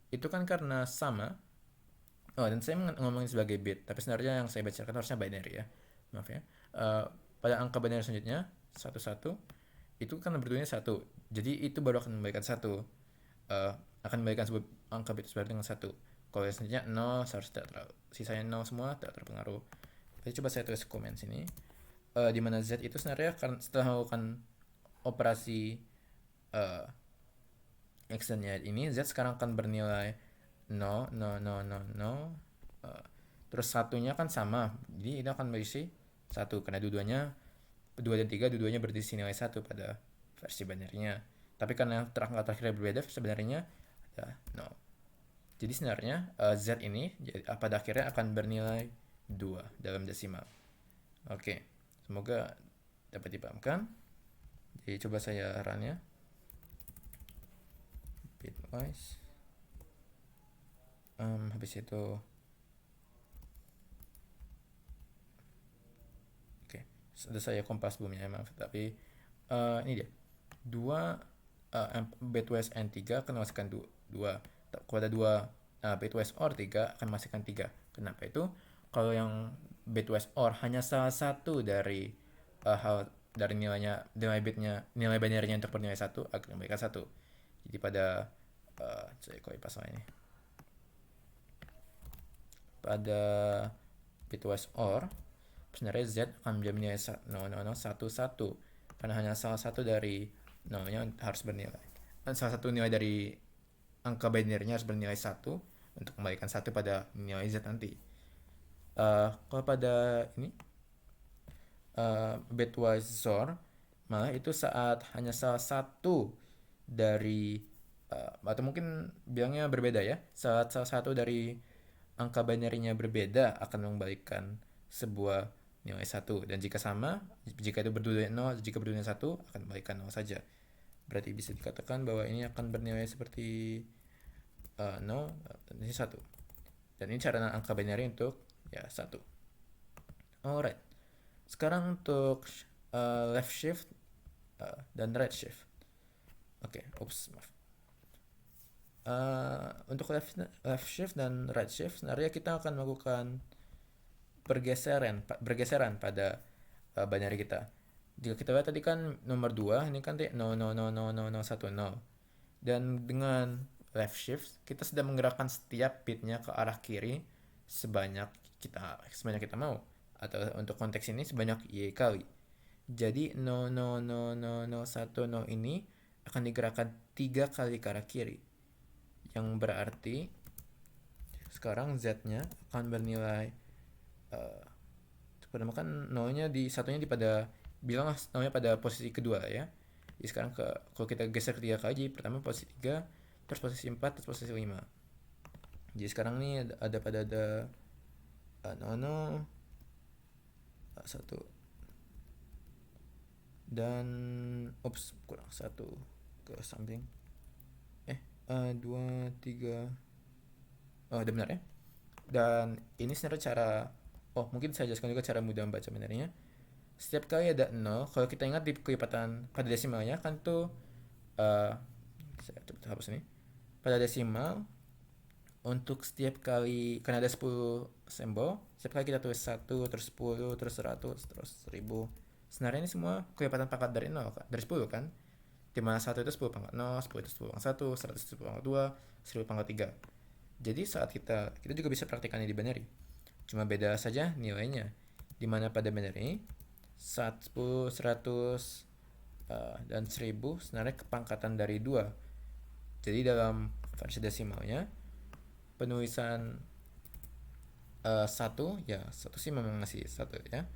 itu kan karena sama. Dan saya ngomongin sebagai bit, tapi sebenarnya yang saya bacakan harusnya binary ya, maaf ya. Pada angka binary selanjutnya 11 itu kan berdua 1, jadi itu baru akan memberikan 1, akan memberikan sebuah angka bit sebenarnya dengan 1. Kalau yang selanjutnya 0 seharusnya sisanya 0 semua tidak terpengaruh. Jadi coba saya tulis komen sini, di mana Z itu sebenarnya setelah melakukan operasi extendnya ini, Z sekarang akan bernilai 0, 0, 0, 0, 0, terus satunya kan sama, jadi ini akan berisi 1 karena dua-duanya 2 dan 3 dua-duanya berisi nilai 1 pada versi binary-nya. Tapi karena angka terakhirnya berbeda, sebenarnya ada 0. Jadi sebenarnya Z ini pada akhirnya akan bernilai 2 dalam desimal. Oke, semoga dapat dipahamkan. Jadi coba saya run ya, bitwise. Habis itu sudah saya kompas sebelumnya maaf, tapi ini dia 2 bitwise n3 akan menghasilkan 2 kepada 2 bitwise or 3 akan menghasilkan 3. Kenapa itu? Kalau yang bitwise or hanya salah satu dari dari nilai binary-nya untuk bernilai 1 akan memberikan 1. Jadi pada saya copy pasal ini, pada bitwise or sebenarnya Z akan menjadi nilai 0,0,1,1 karena hanya salah satu dari nolnya harus bernilai, salah satu nilai dari angka binary-nya harus bernilai 1 untuk kembalikan 1 pada nilai Z nanti. Kalau pada ini bitwise XOR malah itu saat hanya salah satu dari atau mungkin bilangnya berbeda ya, salah satu dari angka binary-nya berbeda akan mengembalikan sebuah nilai 1, dan jika sama, jika itu berdua 0, jika berdua 1 akan kembalikan 0 saja. Berarti bisa dikatakan bahwa ini akan bernilai seperti 0 dan ini 1. Dan ini cara angka binary untuk ya 1. Alright. Sekarang untuk left shift dan right shift. Oke, maaf. Untuk left shift dan right shift sebenarnya kita akan melakukan bergeseran pada binary kita. Jika kita lihat tadi kan nomor 2 ini kan 0,0000010, dan dengan left shift kita sudah menggerakkan setiap bitnya ke arah kiri sebanyak kita mau, atau untuk konteks ini sebanyak Y kali. Jadi 0,0000010 ini akan digerakkan 3 kali ke arah kiri, yang berarti sekarang Z-nya akan bernilai kan nolnya satunya pada bilanglah nolnya pada posisi kedua ya. Jadi sekarang kalau kita geser 3 kali, jadi pertama posisi 3, terus posisi 4, terus posisi 5. Jadi sekarang nih ada 0, 1 dan kurang 1 ke samping, 2, 3, udah benar ya. Dan ini sebenarnya cara mungkin saya jelaskan juga cara mudah membaca binary-nya. Setiap kali ada 0, kalau kita ingat di kelipatan pada desimalnya kan tuh saya coba hapus ini. Pada desimal untuk setiap kali, karena ada 10 simbol, setiap kali kita tulis 1, terus 10, terus 100, terus 1000. Sebenarnya ini semua kelipatan pangkat dari 0, dari 10 kan? Dimana 1 itu 10 pangkat 0, 10 itu 10 pangkat 1, 100 itu 10 pangkat 2, 1000 pangkat 3. Jadi saat kita juga bisa praktikannya di binary. Cuma beda saja nilainya. Dimana pada binary, 10, 100, dan 1000 sebenarnya kepangkatan dari 2. Jadi dalam versi desimalnya, penulisan 1 ya 1 sih memang masih 1 ya.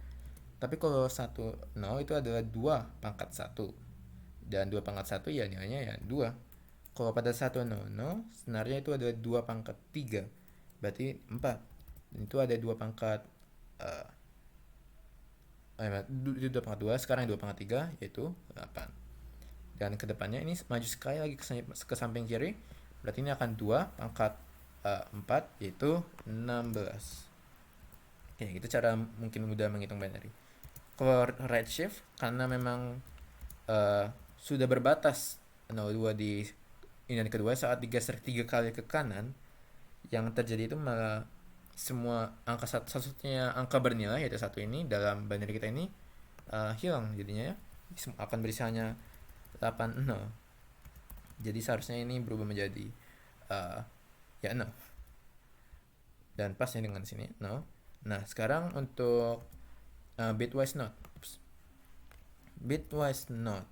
Tapi kalau 1 0 itu adalah 2 pangkat 1. Dan 2 pangkat 1 ya nilainya ya 2. Kalau pada 1 0 0 sebenarnya itu adalah 2 pangkat 3. Berarti 4. Dan itu ada 2 pangkat 2 pangkat 2, sekarang 2 pangkat 3 yaitu 8. Dan kedepannya ini maju sekali lagi ke samping kiri, berarti ini akan 2 pangkat 4 yaitu 16. Oke, itu cara mungkin mudah menghitung binary. Kalau redshift, karena memang sudah berbatas 02 di ini dan kedua, saat digeser 3 kali ke kanan, yang terjadi itu malah semua angka satu-satunya angka bernilai yaitu 1 ini dalam binary kita ini hilang jadinya ya. Akan berisi hanya 80. Jadi seharusnya ini berubah menjadi ya 0. Dan pasnya dengan sini 0. Nah, sekarang untuk bitwise not. Bitwise not.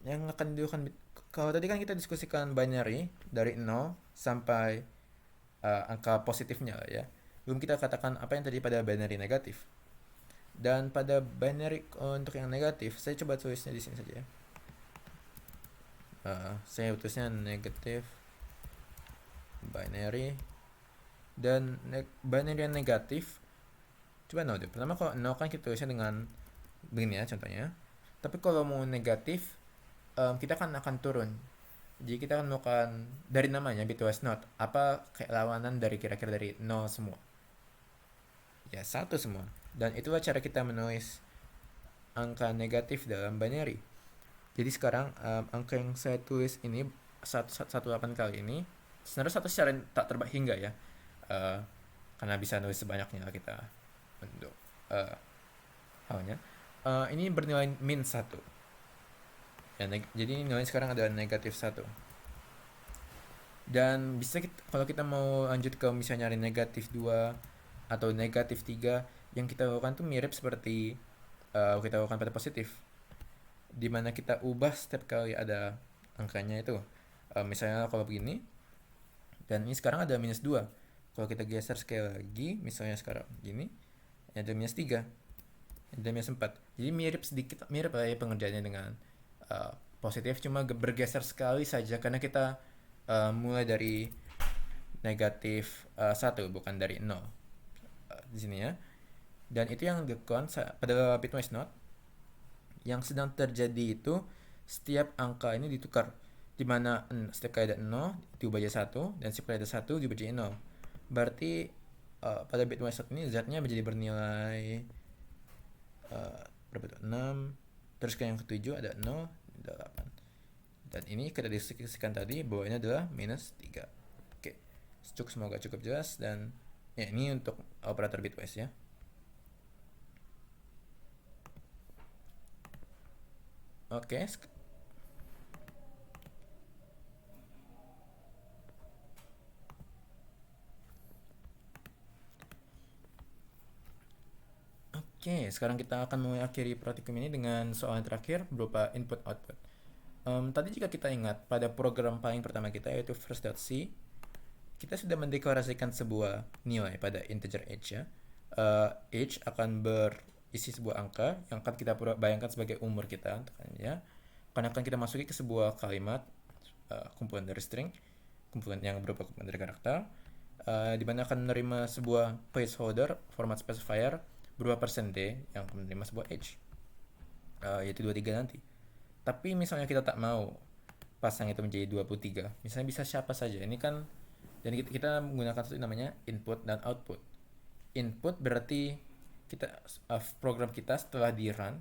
Yang akan dilakukan kalau tadi kan kita diskusikan binary dari 0 sampai angka positifnya lah ya. Belum kita katakan apa yang terjadi pada binary negatif. Dan pada binary untuk yang negatif, saya coba tulisnya di sini saja ya. Saya tulisnya negatif binary. Dan binary yang negatif, coba 0 deh. Pertama kalau 0 kan kita tulisnya dengan begini ya contohnya. Tapi kalau mau negatif, kita kan akan turun. Jadi kita akan melakukan dari namanya bitwise not, apa kayak lawanan dari kira-kira dari 0 semua. Ya 1 semua. Dan itulah cara kita menulis angka negatif dalam binary. Jadi sekarang angka yang saya tulis ini 18 kali ini sebenarnya 1 secara tak terbaik hingga ya. Karena bisa nulis sebanyaknya kita untuk halnya. Ini bernilai min 1 ya, jadi nilai sekarang ada negatif 1. Dan bisa kalau kita mau lanjut ke misalnya nyari negatif 2 atau negatif 3, yang kita lakukan tuh mirip seperti kita lakukan pada positif, dimana kita ubah setiap kali ada angkanya itu. Misalnya kalau begini, dan ini sekarang ada minus 2. Kalau kita geser sekali lagi, misalnya sekarang gini, ada minus 3, ada minus 4. Jadi mirip lah ya pengerjaannya dengan positif, cuma bergeser sekali saja karena kita mulai dari negatif 1 bukan dari 0 di sini ya. Dan itu yang dilakukan pada bitwise not. Yang sedang terjadi itu setiap angka ini ditukar, dimana setiap kali ada 0 diubah jadi 1, dan setiap kali ada 1 diubah jadi 0. Berarti pada bitwise not ini z-nya menjadi bernilai berapa itu? 6. Terus ke yang ke-7 ada 0, 8. Dan ini kita diskusikan tadi bahwa ini adalah minus 3. Oke, semoga cukup jelas. Dan ya, ini untuk operator bitwise ya. Oke. Oke, sekarang kita akan mengakhiri praktikum ini dengan soal yang terakhir berupa input output. Tadi jika kita ingat pada program paling pertama kita yaitu first.c, kita sudah mendeklarasikan sebuah nilai pada integer h ya. H akan berisi sebuah angka yang akan kita bayangkan sebagai umur kita ya. Karena akan kita masuki ke sebuah kalimat kumpulan dari string, kumpulan yang berupa kumpulan dari karakter, di mana akan menerima sebuah placeholder format specifier berupa %d yang akan menerima sebuah h, yaitu 23 nanti. Tapi misalnya kita tak mau pasang itu menjadi 23, misalnya bisa siapa saja. Ini kan, dan kita menggunakan sesuatu namanya input dan output. Input berarti kita program kita setelah di run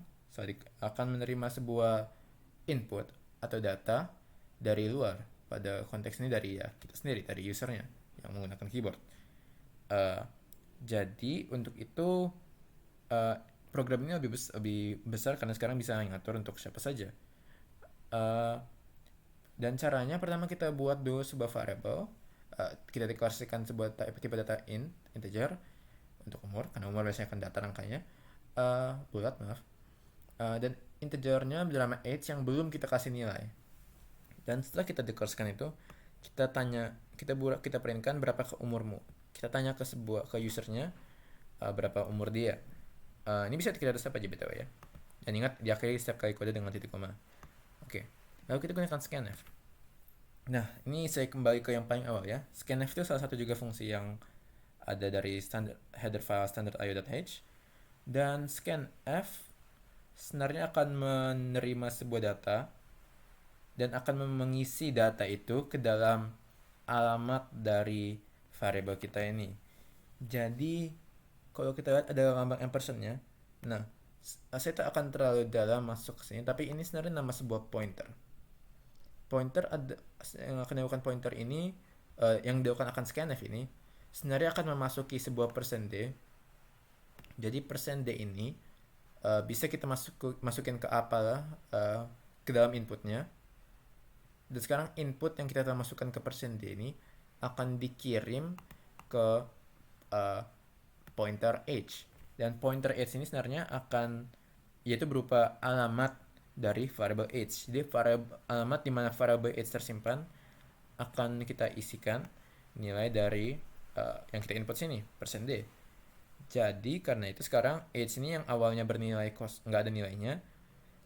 akan menerima sebuah input atau data dari luar. pada konteks ini dari ya kita sendiri, dari usernya yang menggunakan keyboard. Uh, jadi untuk itu program ini lebih besar karena sekarang bisa ngatur untuk siapa saja. Uh, dan caranya pertama kita buat dulu sebuah variable, kita deklarasikan sebuah tipe data integer untuk umur, karena umur biasanya akan data rangkanya bulat maaf. Dan integernya bernama age yang belum kita kasih nilai. Dan setelah kita deklarasikan itu, kita printkan berapa ke umurmu. Kita tanya ke usernya berapa umur dia. Ini bisa kita step aja btw ya. Dan ingat diakhiri setiap kali kode dengan titik koma. Oke. Lalu kita gunakan scanf. Nah, ini saya kembali ke yang paling awal ya. Scanf itu salah satu juga fungsi yang ada dari header file standard.io.h. Dan scanf sebenarnya akan menerima sebuah data dan akan mengisi data itu ke dalam alamat dari variable kita ini. Jadi kalau kita lihat ada lambang ampersandnya. Nah, saya tak akan terlalu dalam masuk ke sini, tapi ini sebenarnya nama sebuah pointer. Pointer yang akan dilakukan pointer ini, yang dilakukan akan scanf ini, sebenarnya akan memasuki sebuah %d. Jadi %d ini bisa kita masukin ke apalah ke dalam inputnya. Dan sekarang input yang kita telah masukkan ke %d ini akan dikirim ke pointer age. Dan pointer age ini sebenarnya akan yaitu berupa alamat dari variable age. Jadi alamat di mana variable age tersimpan akan kita isikan nilai dari yang kita input sini, %d. Jadi karena itu sekarang age ini yang awalnya bernilai nggak ada nilainya,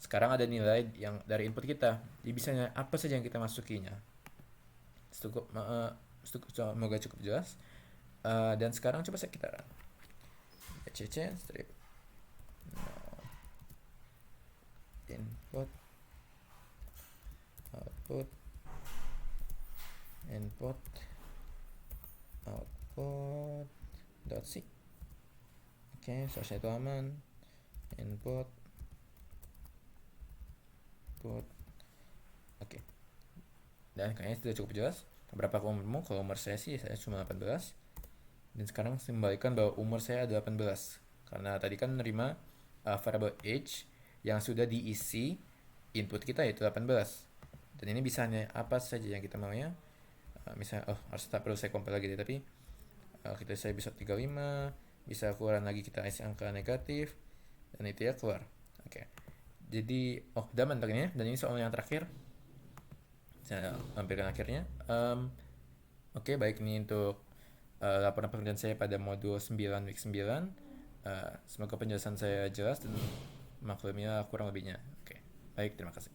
sekarang ada nilai yang dari input kita. Jadi bisa apa saja yang kita masukinya. Semoga cukup jelas. Dan sekarang coba kita run. cc strip input output input output .c. Oke, source itu aman. Input oke. Dan kayaknya sudah cukup jelas. Berapa umurmu? Kalau umur saya sih saya cuma 18. Dan sekarang saya kembalikan bahwa umur saya ada 18 karena tadi kan menerima variable age yang sudah diisi input kita yaitu 18. Dan ini bisa hanya apa saja yang kita mau ya. Misalnya harus tak perlu saya compile lagi deh, tapi saya bisa 35, bisa keluaran lagi kita isi angka negatif dan itu ya keluar. Oke. Jadi udah mantap ini ya. Dan ini soal yang terakhir. Saya lampirkan akhirnya. Oke, baik, ini untuk laporan pekerjaan saya pada modul 9 week 9. Semoga penjelasan saya jelas dan maklumnya kurang lebihnya. Oke, baik, terima kasih.